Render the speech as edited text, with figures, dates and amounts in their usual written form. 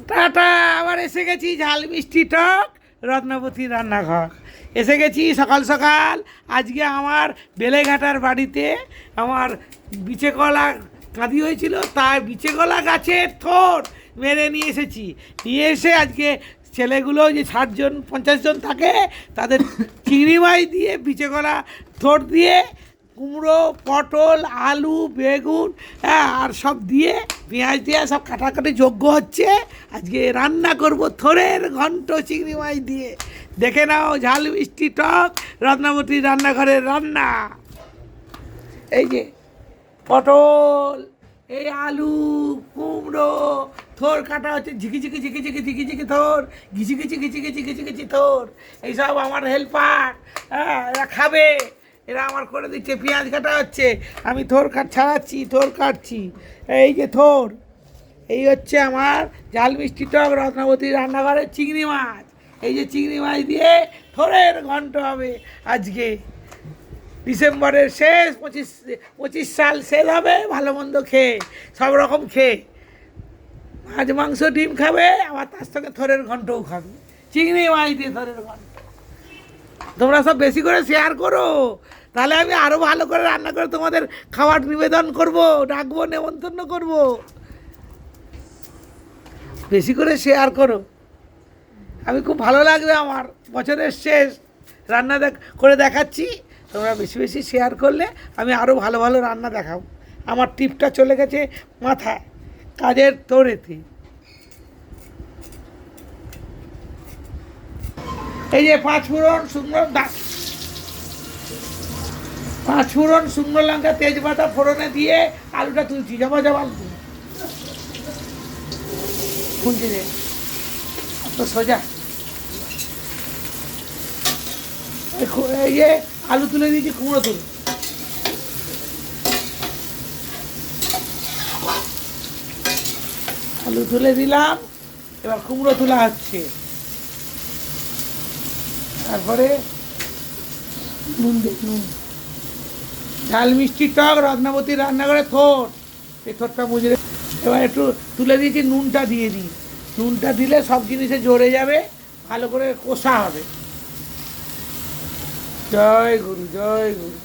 Tata. আবার এসে গেছি ঝাল মিষ্টি টক রত্নাবতী রান্নাঘর। এসে গেছি সকাল সকাল। আজকে আমার বেলেঘাটার বাড়িতে আমার বিচে কলা কাঁদি হয়েছিল, তার বিচে কলা গাছের থোড় মেরে নিয়ে এসেছি। নিয়ে এসে আজকে ছেলেগুলো যে 60 জন 50 জন থাকে তাদের চিংড়ি মাছ দিয়ে বিচে কলা থোড় দিয়ে কুমড়ো পটল আলু বেগুন হ্যাঁ আর সব দিয়ে পেঁয়াজ দিয়ে সব কাটাকাটি যোগ্য হচ্ছে। আজকে রান্না করব থোড়ের ঘন্ট চিংড়ি মাছ দিয়ে। দেখে নাও ঝাল মিষ্টি টক রত্নাবতী রান্নাঘরের রান্না। এই যে পটল, এই আলু কুমড়ো থোর কাটা হচ্ছে, ঝিকি ঝিকি ঝিকি ঝিকি ঝিকি ঝিকি থোর, ঘিচি ঘিচি ঘিচি ঘিচি ঘিচি ঘিচি থোর। এইসব আমার হেল্পার, হ্যাঁ এরা খাবে, এরা আমার করে দিচ্ছে। পেঁয়াজ কাটা হচ্ছে, আমি থোর ছাড়াচ্ছি, থোর কাটছি। এই যে থোর, এই হচ্ছে আমার ঝাল মিষ্টি টক রত্নাবতী রান্নাঘরের চিংড়ি মাছ। এই যে চিংড়ি মাছ দিয়ে থোড়ের ঘন্ট হবে আজকে। ডিসেম্বরের শেষ 25 সাল শেষ হবে ভালো মন্দ খেয়ে, সব রকম খেয়ে। মাছ মাংস ডিম খাবে, আবার তার সঙ্গে থোড়ের ঘন্টও খাবে, চিংড়ি মাছ দিয়ে থোড়ের ঘন্ট। তোমরা সব বেশি করে শেয়ার করো, তাহলে আমি আরও ভালো করে রান্না করে তোমাদের খাবার নিবেদন করব, ডাকবো, নেমন্তন্ন করব। বেশি করে শেয়ার করো, আমি খুব ভালো লাগবে। আমার বছরের শেষ রান্না করে দেখাচ্ছি, তোমরা বেশি বেশি শেয়ার করলে আমি আরও ভালো ভালো রান্না দেখাবো। আমার টিপটা চলে গেছে মাথায়, কাজের তোড়েতে। এই যে 5 ফোড়ন শুকনো লঙ্কা তেজপাতা ফোড়নে দিয়ে আলুটা তুলছি। জমা জমা খুলছি রে, তো সোজা। এই যে আলু তুলে দিয়েছি, কুমড়ো তুলে আলু তুলে দিলাম, এবার কুমড়ো তোলা হচ্ছে। তারপরে নুন নুন ঝাল মিষ্টি টক রত্নাবতী রান্নাঘরে থোড়, এই থোড়টা মুজরে এবার একটু তুলে দিয়েছি। নুনটা দিয়ে দিই, নুনটা দিলে সব জিনিসে জড়ে যাবে, ভালো করে কষা হবে। জয় গুরু, জয় গুরু।